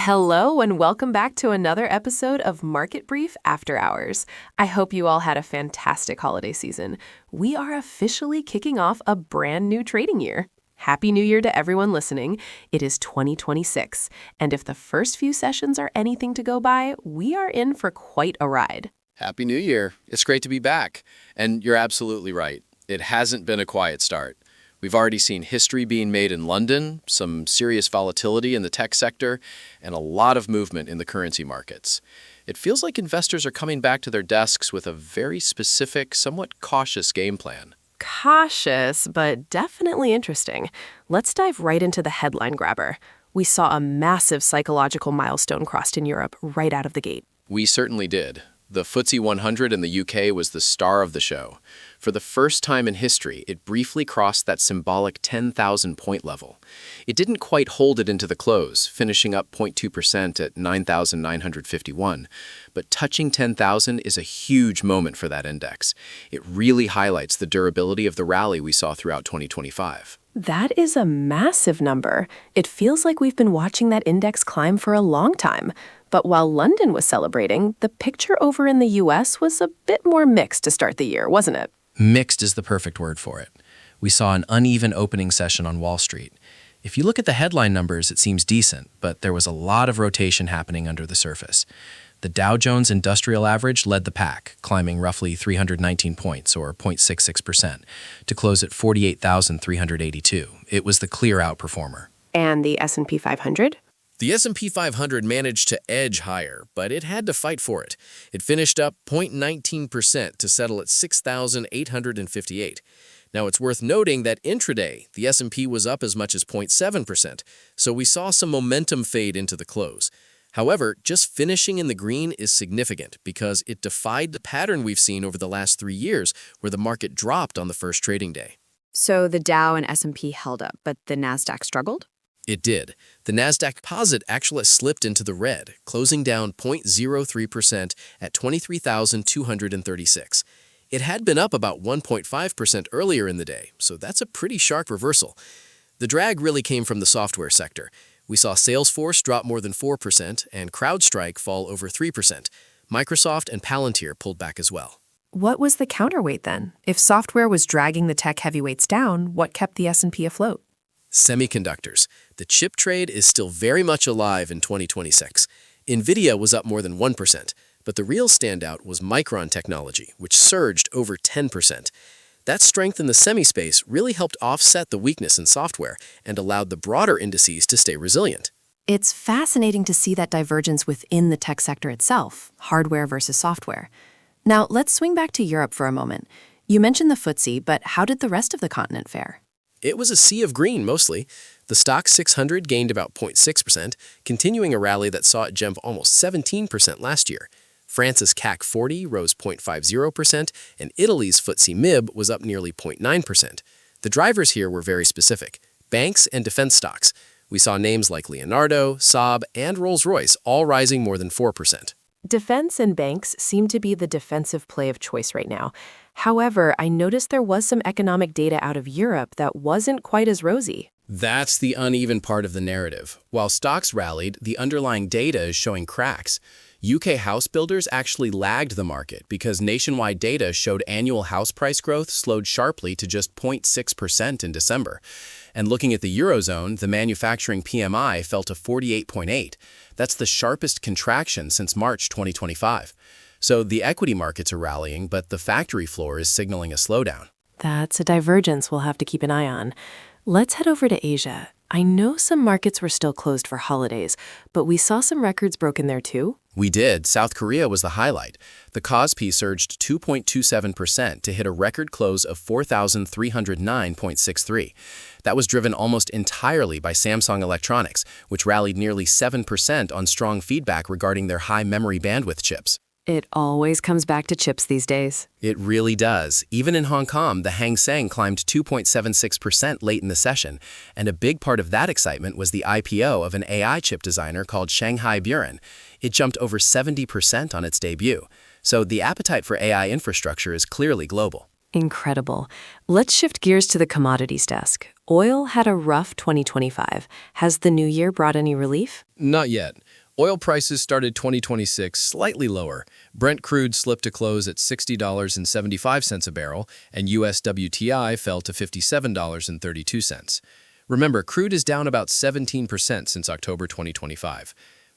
Hello and welcome back to another episode of Market Brief After Hours. I hope you all had a fantastic holiday season. We are officially kicking off a brand new trading year. Happy New Year to everyone listening. It is 2026, and if the first few sessions are anything to go by, we are in for quite a ride. Happy New Year. It's great to be back. And you're absolutely right. It hasn't been a quiet start. We've already seen history being made in London, some serious volatility in the tech sector, and a lot of movement in the currency markets. It feels like investors are coming back to their desks with a very specific, somewhat cautious game plan. Cautious, but definitely interesting. Let's dive right into the headline grabber. We saw a massive psychological milestone crossed in Europe right out of the gate. We certainly did. The FTSE 100 in the UK was the star of the show. For the first time in history, it briefly crossed that symbolic 10,000-point level. It didn't quite hold it into the close, finishing up 0.2% at 9,951. But touching 10,000 is a huge moment for that index. It really highlights the durability of the rally we saw throughout 2025. That is a massive number. It feels like we've been watching that index climb for a long time. But while London was celebrating, the picture over in the US was a bit more mixed to start the year, wasn't it? Mixed is the perfect word for it. We saw an uneven opening session on Wall Street. If you look at the headline numbers, it seems decent, but there was a lot of rotation happening under the surface. The Dow Jones Industrial Average led the pack, climbing roughly 319 points, or 0.66%, to close at 48,382. It was the clear outperformer. And the S&P 500? The S&P 500 managed to edge higher, but it had to fight for it. It finished up 0.19% to settle at 6,858. Now, it's worth noting that intraday, the S&P was up as much as 0.7%, so we saw some momentum fade into the close. However, just finishing in the green is significant because it defied the pattern we've seen over the last 3 years where the market dropped on the first trading day. So the Dow and S&P held up, but the Nasdaq struggled? It did. The Nasdaq Composite actually slipped into the red, closing down 0.03% at 23,236. It had been up about 1.5% earlier in the day, so that's a pretty sharp reversal. The drag really came from the software sector. We saw Salesforce drop more than 4% and CrowdStrike fall over 3%. Microsoft and Palantir pulled back as well. What was the counterweight then? If software was dragging the tech heavyweights down, what kept the S&P afloat? Semiconductors. The chip trade is still very much alive in 2026. NVIDIA was up more than 1%, but the real standout was Micron Technology, which surged over 10%. That strength in the semi-space really helped offset the weakness in software and allowed the broader indices to stay resilient. It's fascinating to see that divergence within the tech sector itself, hardware versus software. Now, let's swing back to Europe for a moment. You mentioned the FTSE, but how did the rest of the continent fare? It was a sea of green, mostly. The Stoxx 600 gained about 0.6%, continuing a rally that saw it jump almost 17% last year. France's CAC 40 rose 0.50%, and Italy's FTSE MIB was up nearly 0.9%. The drivers here were very specific. Banks and defense stocks. We saw names like Leonardo, Saab, and Rolls-Royce all rising more than 4%. Defense and banks seem to be the defensive play of choice right now. However, I noticed there was some economic data out of Europe that wasn't quite as rosy. That's the uneven part of the narrative. While stocks rallied, the underlying data is showing cracks. UK house builders actually lagged the market because nationwide data showed annual house price growth slowed sharply to just 0.6% in December. And looking at the Eurozone, the manufacturing PMI fell to 48.8. That's the sharpest contraction since March 2025. So the equity markets are rallying, but the factory floor is signaling a slowdown. That's a divergence we'll have to keep an eye on. Let's head over to Asia. I know some markets were still closed for holidays, but we saw some records broken there too. We did. South Korea was the highlight. The KOSPI surged 2.27% to hit a record close of 4,309.63. That was driven almost entirely by Samsung Electronics, which rallied nearly 7% on strong feedback regarding their high memory bandwidth chips. It always comes back to chips these days. It really does. Even in Hong Kong, the Hang Seng climbed 2.76% late in the session, and a big part of that excitement was the IPO of an AI chip designer called Shanghai Buren. It jumped over 70% on its debut. So the appetite for AI infrastructure is clearly global. Incredible. Let's shift gears to the commodities desk. Oil had a rough 2025. Has the new year brought any relief? Not yet. Oil prices started 2026 slightly lower. Brent crude slipped to close at $60.75 a barrel, and US WTI fell to $57.32. Remember, crude is down about 17% since October 2025.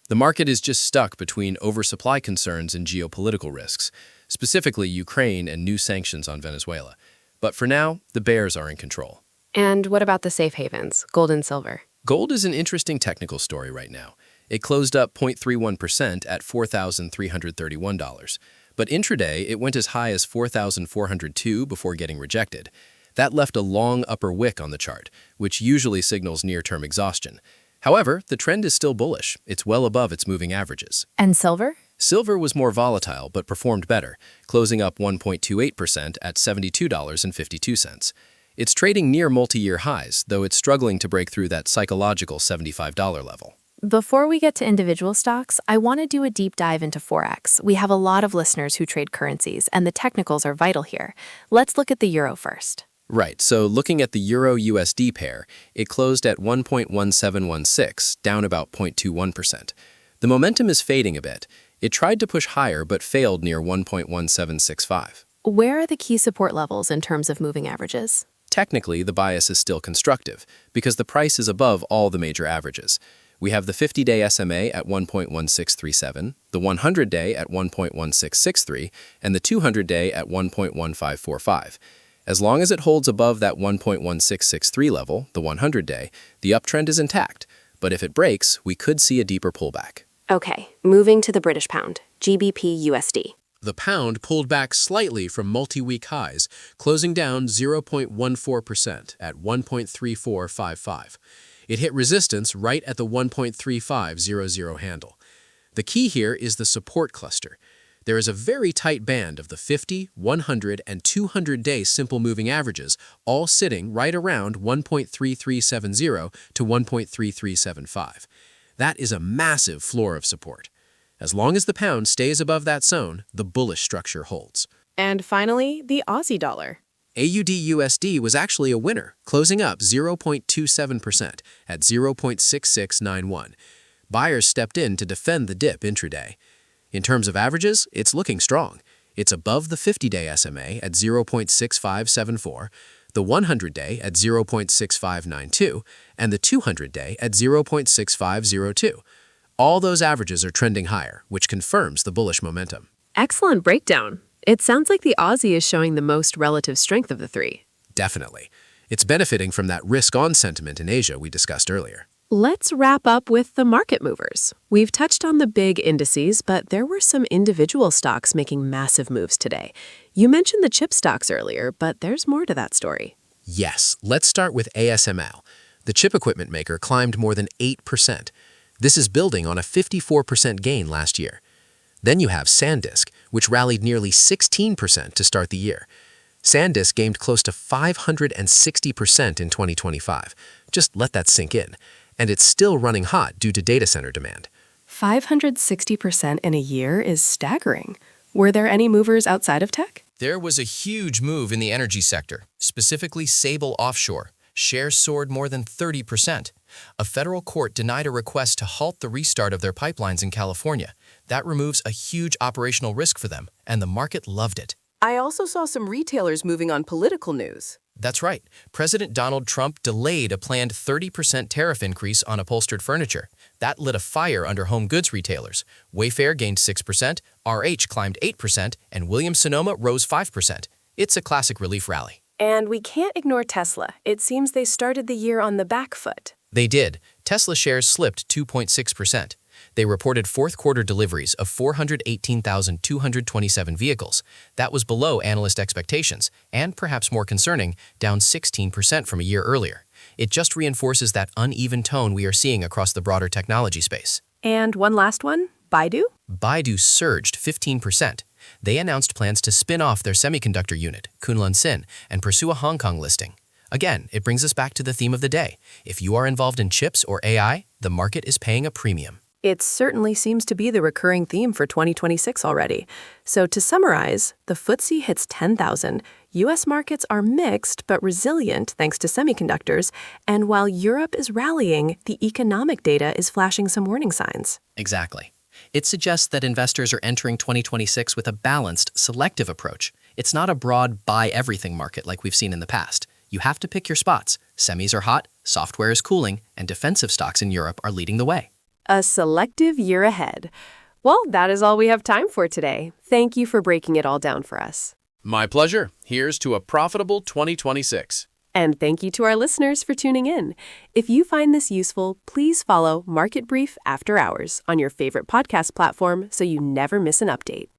The market is just stuck between oversupply concerns and geopolitical risks, specifically Ukraine and new sanctions on Venezuela. But for now, the bears are in control. And what about the safe havens, gold and silver? Gold is an interesting technical story right now. It closed up 0.31% at $4,331. But intraday, it went as high as $4,402 before getting rejected. That left a long upper wick on the chart, which usually signals near-term exhaustion. However, the trend is still bullish. It's well above its moving averages. And silver? Silver was more volatile but performed better, closing up 1.28% at $72.52. It's trading near multi-year highs, though it's struggling to break through that psychological $75 level. Before we get to individual stocks, I want to do a deep dive into Forex. We have a lot of listeners who trade currencies, and the technicals are vital here. Let's look at the euro first. Right, so looking at the Euro-USD pair, it closed at 1.1716, down about 0.21%. The momentum is fading a bit. It tried to push higher but failed near 1.1765. Where are the key support levels in terms of moving averages? Technically, the bias is still constructive, because the price is above all the major averages. We have the 50-day SMA at 1.1637, the 100-day at 1.1663, and the 200-day at 1.1545. As long as it holds above that 1.1663 level, the 100-day, the uptrend is intact. But if it breaks, we could see a deeper pullback. Okay, moving to the British pound, GBP USD. The pound pulled back slightly from multi-week highs, closing down 0.14% at 1.3455. It hit resistance right at the 1.3500 handle. The key here is the support cluster. There is a very tight band of the 50, 100, and 200-day simple moving averages, all sitting right around 1.3370 to 1.3375. That is a massive floor of support. As long as the pound stays above that zone, the bullish structure holds. And finally, the Aussie dollar. AUD-USD was actually a winner, closing up 0.27% at 0.6691. Buyers stepped in to defend the dip intraday. In terms of averages, it's looking strong. It's above the 50-day SMA at 0.6574, the 100-day at 0.6592, and the 200-day at 0.6502. All those averages are trending higher, which confirms the bullish momentum. Excellent breakdown. It sounds like the Aussie is showing the most relative strength of the three. Definitely. It's benefiting from that risk-on sentiment in Asia we discussed earlier. Let's wrap up with the market movers. We've touched on the big indices, but there were some individual stocks making massive moves today. You mentioned the chip stocks earlier, but there's more to that story. Yes, let's start with ASML. The chip equipment maker climbed more than 8%. This is building on a 54% gain last year. Then you have SanDisk, which rallied nearly 16% to start the year. SanDisk gained close to 560% in 2025. Just let that sink in. And it's still running hot due to data center demand. 560% in a year is staggering. Were there any movers outside of tech? There was a huge move in the energy sector, specifically Sable Offshore. Shares soared more than 30%. A federal court denied a request to halt the restart of their pipelines in California. That removes a huge operational risk for them, and the market loved it. I also saw some retailers moving on political news. That's right. President Donald Trump delayed a planned 30% tariff increase on upholstered furniture. That lit a fire under home goods retailers. Wayfair gained 6%, RH climbed 8%, and Williams-Sonoma rose 5%. It's a classic relief rally. And we can't ignore Tesla. It seems they started the year on the back foot. They did. Tesla shares slipped 2.6%. They reported fourth-quarter deliveries of 418,227 vehicles. That was below analyst expectations, and perhaps more concerning, down 16% from a year earlier. It just reinforces that uneven tone we are seeing across the broader technology space. And one last one, Baidu? Baidu surged 15%. They announced plans to spin off their semiconductor unit, Kunlun Sin, and pursue a Hong Kong listing. Again, it brings us back to the theme of the day. If you are involved in chips or AI, the market is paying a premium. It certainly seems to be the recurring theme for 2026 already. So to summarize, the FTSE hits 10,000, U.S. markets are mixed but resilient thanks to semiconductors, and while Europe is rallying, the economic data is flashing some warning signs. Exactly. It suggests that investors are entering 2026 with a balanced, selective approach. It's not a broad buy-everything market like we've seen in the past. You have to pick your spots. Semis are hot, software is cooling, and defensive stocks in Europe are leading the way. A selective year ahead. Well, that is all we have time for today. Thank you for breaking it all down for us. My pleasure. Here's to a profitable 2026. And thank you to our listeners for tuning in. If you find this useful, please follow Market Brief After Hours on your favorite podcast platform so you never miss an update.